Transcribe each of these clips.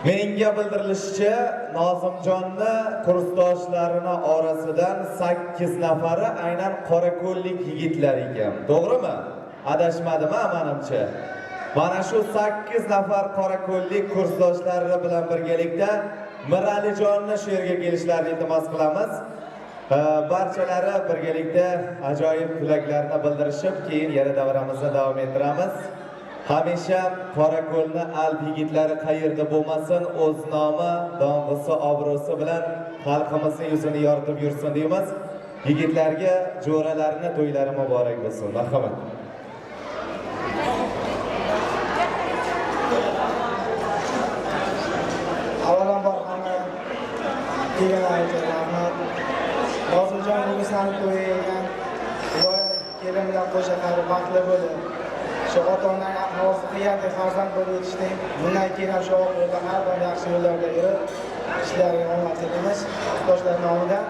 Menga bildirilishicha, Nozimjonni kursdoshlarini orasidan 8 nafari aynan qorako'llik yigitlar ekan. To'g'rimi? Adashmadimi menimcha? Mana shu 8 nafar qorako'llik kursdoshlari bilan birgalikda Miralijonning shu yerga kelishlarini iltimos qilamiz. Barchalari birgalikda ajoyib tilaklarni bildirishib, keyin yana davramizni davom ettiramiz. Hamisha Qorako'lni alp yigitlari qayerda bo'lmasin, o'z nomi, dong'isi, obro'si bilan xalqimizning yuzini yoritib yursin deymiz. Yigitlarga jo'ralarning to'ylari muborak bo'lsin. Marhamat. Avvalambor hamma kelganlarga rahmat. Nozimjon bugun sani to'ygan, kelin bilan qo'sha qilib baxtli bo'ldi. Shu ota-onaning rozi qilgandek farzand bo'lib yetishdik. Bundan keyin ham shu yo'lda har doim yaxshi yo'llarda yurib, ishlariga omad tilaymiz. Kursdoshlar nomidan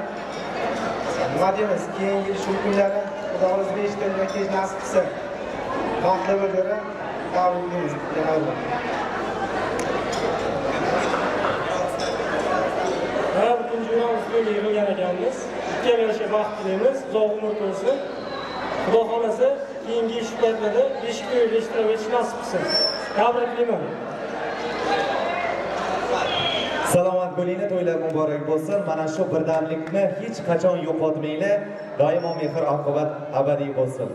nima deymiz? Keyingi shu kunlari Xudo o'zi eshittirgan kech nasib qilsin. Baxtli bo'lib, tabriklaymiz. Mana butun jurnalimiz to'yga yig'ilgan ekanmiz. Ikkalashiga baxt tilaymiz, uzoq umr ko'rsin. Xudo xolasa keyingi ish paytlarida beshik to'yida ishtirok etish nasib qilsin. Tabriklayman. Salomat bo'linglar, to'ylar muborak bo'lsin. Mana shu birdamlikni hech qachon yo'qotmanglar. Doimo mehr oqibat abadiy bo'lsin.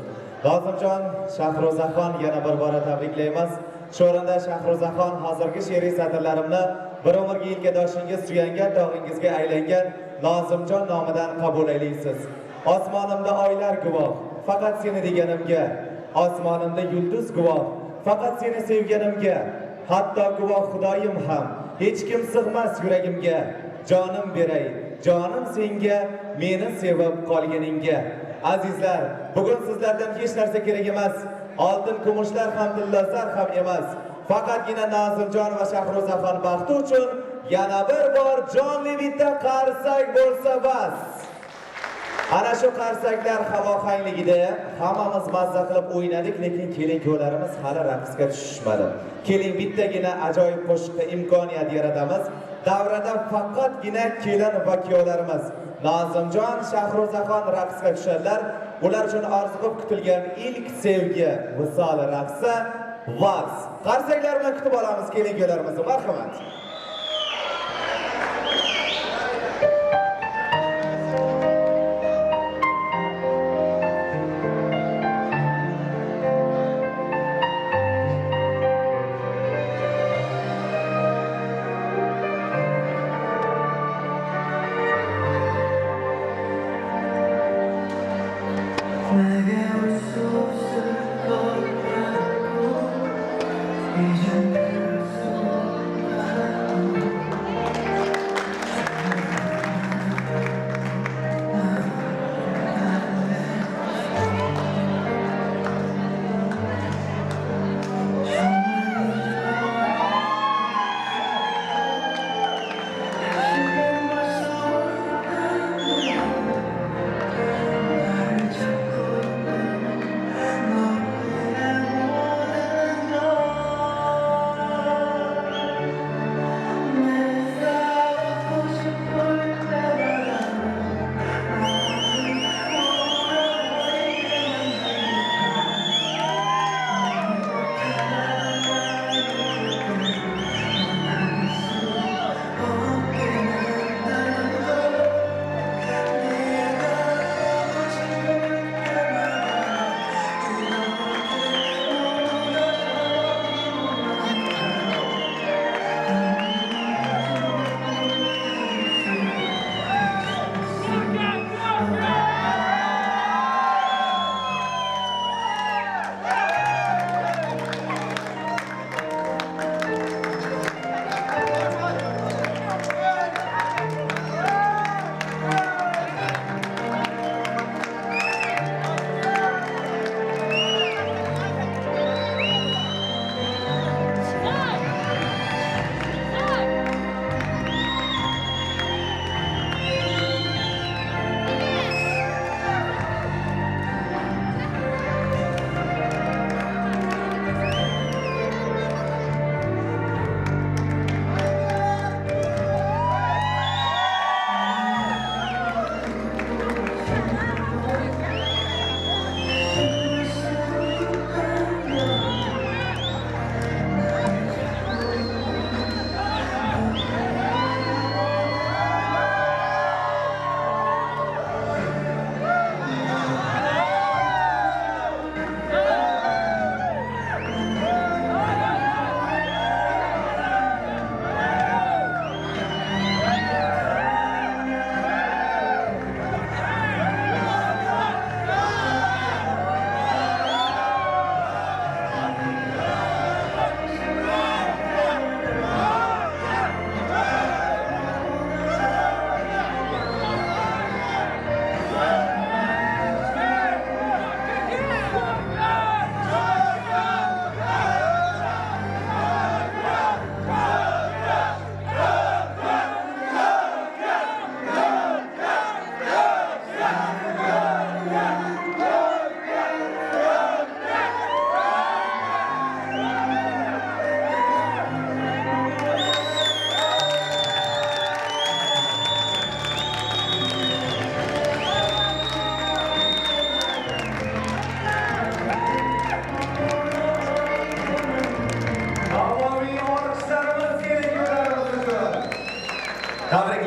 Nozimjon, Shahrozaxon yana bir bora tabriklaymiz. Shu o'rinda Shahrozaxon hozirgi she'riy satrlarimni bir umrga yelkadoshingiz suyangan dog'ingizga aylangan Nozimjon nomidan qabul aylaysiz. Osmonimda oylar guvoh, faqat seni deganimga. Osmonimda yulduz guvoh, faqat seni sevganimga. Hatto guvoh Xudoyim ham hech kim sig'mas yuragimga. Jonim beray, jonim senga, meni sevib qolganingga. Azizlar, bugun sizlardan hech narsa kerak emas. Oltin kumushlar ham tillozlar ham emas. Faqatgina Nozimjon va Shahrozaxon baxti uchun yana bir bor jonli bitta qarsak bo'lsa bas. Ana shu qarsaklar havohangligida hammamiz mazza qilib o'ynadik, lekin kelin-kuyovlarimiz hali raqsga tushishmadi. Keling bittagina ajoyib qo'shiqqa imkoniyat yaratamiz. Davrada faqatgina kelin va kuyovlarimiz Nozimjon, Shahrozaxon raqsga tushadilar. Ular uchun orzu kutilgan ilk sevgi visol raqsi vals. Qarsaklar bilan kutib olamiz kelin-kuyovlarimizni. Marhamat. Vision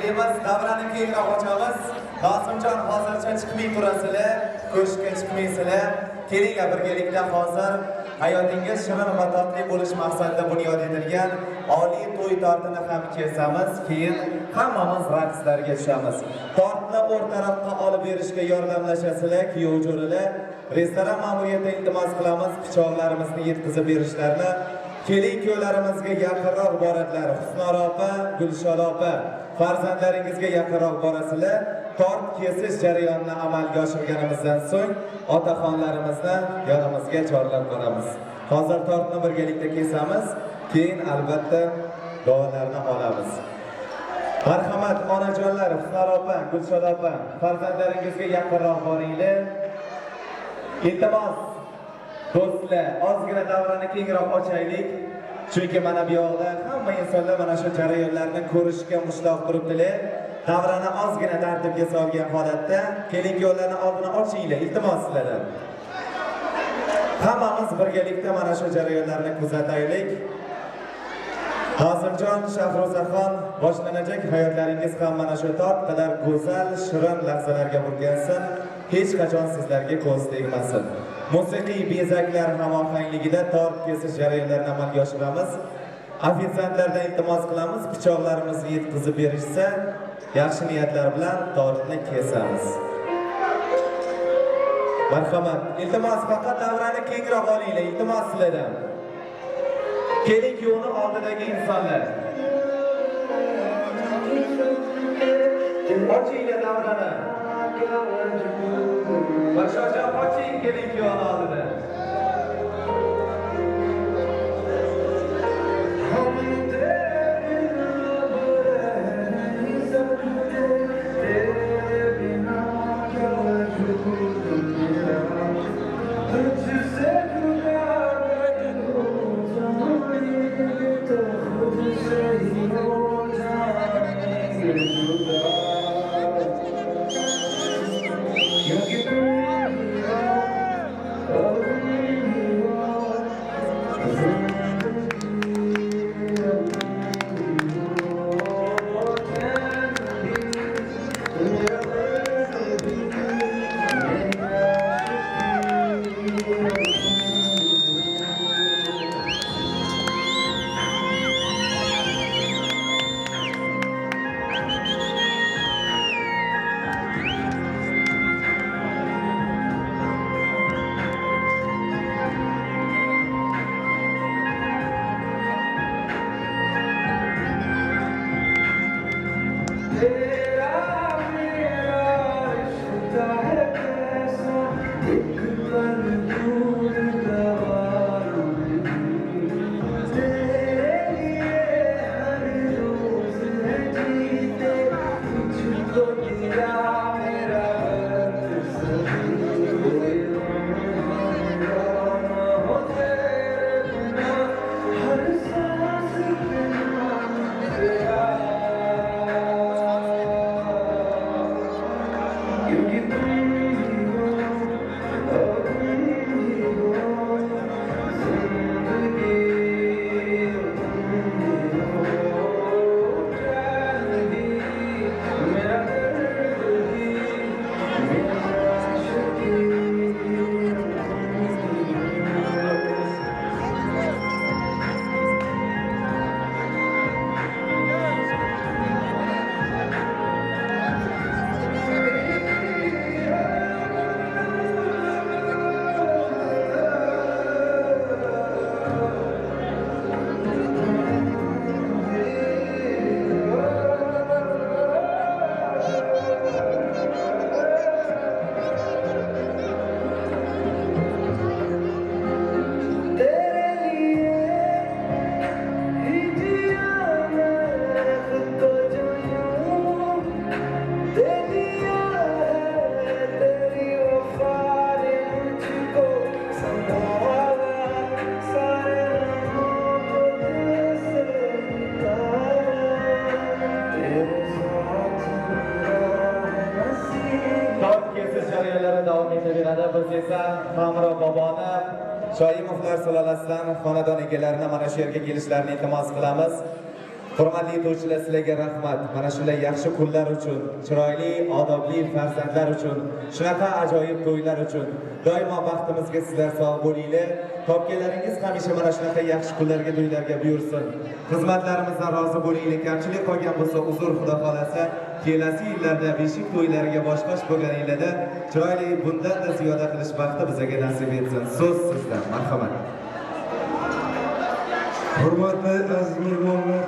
deymiz, davrani keyinroq ochamiz. Nosimjon hozircha chiqmay turasizlar, ko'shkka chiqmaysizlar. Kelinglar birgalikda hozir hayotingiz shirin va totli bo'lish maqsadida bunyod etilgan oliy to'y tortini ham kesamiz, keyin hammamiz raqslarga tushamiz. Tortni o'rtaroqqa olib berishga yordamlashasizlar, kuyov jo'ralar. Restoran ma'muriyatiga iltimos qilamiz, pichoqlarimizni yetkazib berishlarini. Kelin-kuyovlarimizga yaqinroq boradilar. Husnora opa, Gulshora opa, farzandlaringizga yaqinroq borasizlar. Tort kesish jarayonini amalga oshirganimizdan so'ng otaxonlarimizni yonimizga chorlab boramiz. Hozir tortni birgalikda kesamiz, keyin albatta duolarni olamiz. Marhamat onajonlar, Husnora opa, Gulshora opa, farzandlaringizga yaqinroq boringlar. Iltimos do'stlar, ozgina davrani kengroq ochaylik. Chunki mana bu yoqda hamma insonlar mana shu jarayonlarni ko'rishga mushtoq turibdilar. Davrani ozgina tartibga solgan holatda kelin-kuyovlarni oldini ochinglar, iltimos sizlardan. Hammamiz birgalikda mana shu jarayonlarni kuzataylik. Nosimjon, Shahrozaxon, boshlanajak hayotlaringiz ham mana shu tort qadar go'zal, shirin lahzalarga burgansin. Hech qachon sizlarga ko'z tegmasin. Musiqiy bezaklar hamohangligida tort kesish jarayonlarini amalga oshiramiz. Ofitsiantlardan iltimos qilamiz, pichoqlarimizni yetkazib berishsa, yaxshi niyatlar bilan tortni kesamiz. Marhamat, iltimos faqat davrani kengroq olinglar, iltimos sizlardan. Kelin-kuyovni oldidagi insonlar. Ochinglar davrani. Başaca oching kelin-kuyovni oldida. Biz esa Hamro boboni Shoimovlar sulolasidan xonadon egalarini mana shu yerga kelishlarini iltimos qilamiz. Hurmatli to'ychilar, sizlarga rahmat. Mana shunday yaxshi kunlar uchun, chiroyli, odobli farzandlar uchun, shunaqa ajoyib to'ylar uchun doimo baxtimizga sizlar sog' bo'linglar. Topganlaringiz hamisha mana shunaqa yaxshi kunlarga, to'ylarga buyursin. Xizmatlarimizdan rozi bo'linglar. Kamchilik qolgan bo'lsa, uzr, Xudo xolasa, kelasi yillarda beshik to'ylariga boshqash bo'lganinglarda chiroyli bundan-da ziyoda qilish baxti bizga nasib etsin. So'z sizdan. Marhamat. Hurmatli aziz mehmonlar,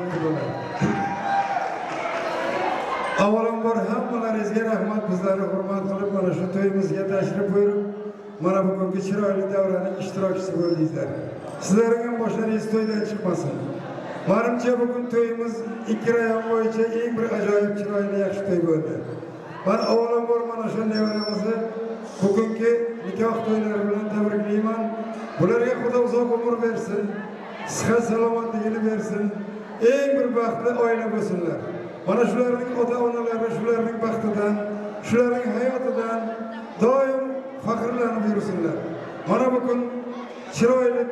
avvalambor hammalaringizga rahmat. Bizlarni hurmat qilib mana shu to'yimizga tashrif buyurib, mana bugungi chiroyli davraning ishtirokchisi bo'ldingizlar. Sizlarning ham boshlaringiz to'ydan chiqmasin. Menimcha bugun to'yimiz ikki rayon bo'yicha eng bir ajoyib chiroyli yaxshi to'y bo'ldi. Men avvalambor mana shu nevaramizni bugungi nikoh to'ylari bilan tabriklayman. Bularga Xudo uzoq umr bersin. Sihat salomatligini bersin. Eng bir baxtli oila bo'lsinlar. Mana shularning ota-onalari shularning baxtidan, shularning hayotidan doim faxrlanib yursinlar. Mana bugun chiroyli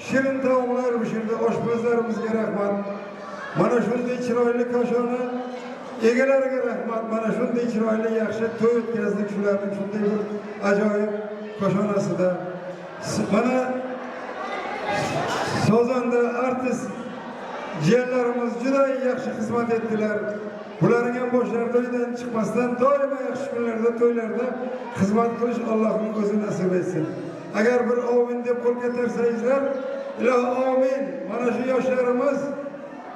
shirin taomlar pishirdi oshpazlarimizga rahmat. Mana shunday chiroyli koshoni egalariga rahmat. Mana shunday chiroyli yaxshi to'y o'tkazdik shularning shunday bir ajoyib koshonasida. Mana Sozanda artist jiyanlarimiz juda yaxshi xizmat etdilar. Bularning ham boshlari to'ydan chiqmasdan doimo yaxshi kunlarda, to'ylarda xizmat qilish Allohning o'zi nasib etsin. Agar bir amin deb qo'l ko'tarsangizlar, ilohi amin. Mana shu yoshlarimiz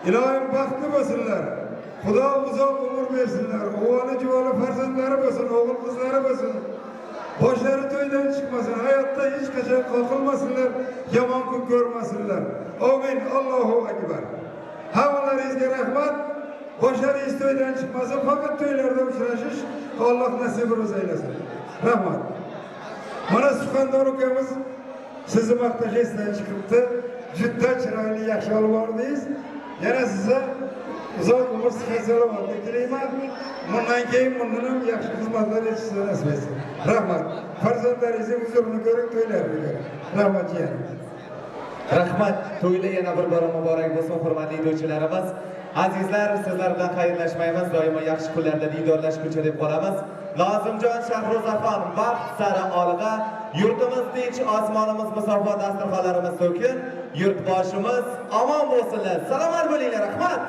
ilohim baxtli bo'lsinlar. Xudo uzoq umr bersinlar. O'g'il juvoli farzandlari bo'lsin, o'g'il qizlari bo'lsin. Boshlari to'ydan chiqmasin, hayotda hech qachon qoqilmasinlar, yomon kun ko'rmasinlar. Amin. Allohu akbar. Hammalaringizga rahmat. Boshlaringiz to'ydan chiqmasin, faqat to'ylarda uchrashish Alloh nasib aylasin. Rahmat. Mana Suxandor ukamiz sizni maqtash esdan chiqibdi. Juda chiroyli yaxshi olib bordingiz. Yana sizga uzoq umr, sihat, salomatlik tilayman. Bundan keyin bundan ham yaxshi xizmatlar etishingizni nasib etsin. Rahmat. Farzandlaringizning huzurini ko'ring, to'ylarini ko'ring. Rahmat jiyan. Rahmat. To'ylar yana bir bora muborak bo'lsin, hurmatli to'ychilarimiz. Azizlar, sizlar bilan xayrlashmaymiz. Doimo yaxshi kunlarda diydorlashguncha deb qolamiz. Nozimjon Shahrozaxon baxt sari olg'a, yurtimiz tinch, osmonimiz musofo, dasturxonlarimiz to'kin, yurtboshimiz omon bo'lsinlar. Salomat bo'linglar. Rahmat.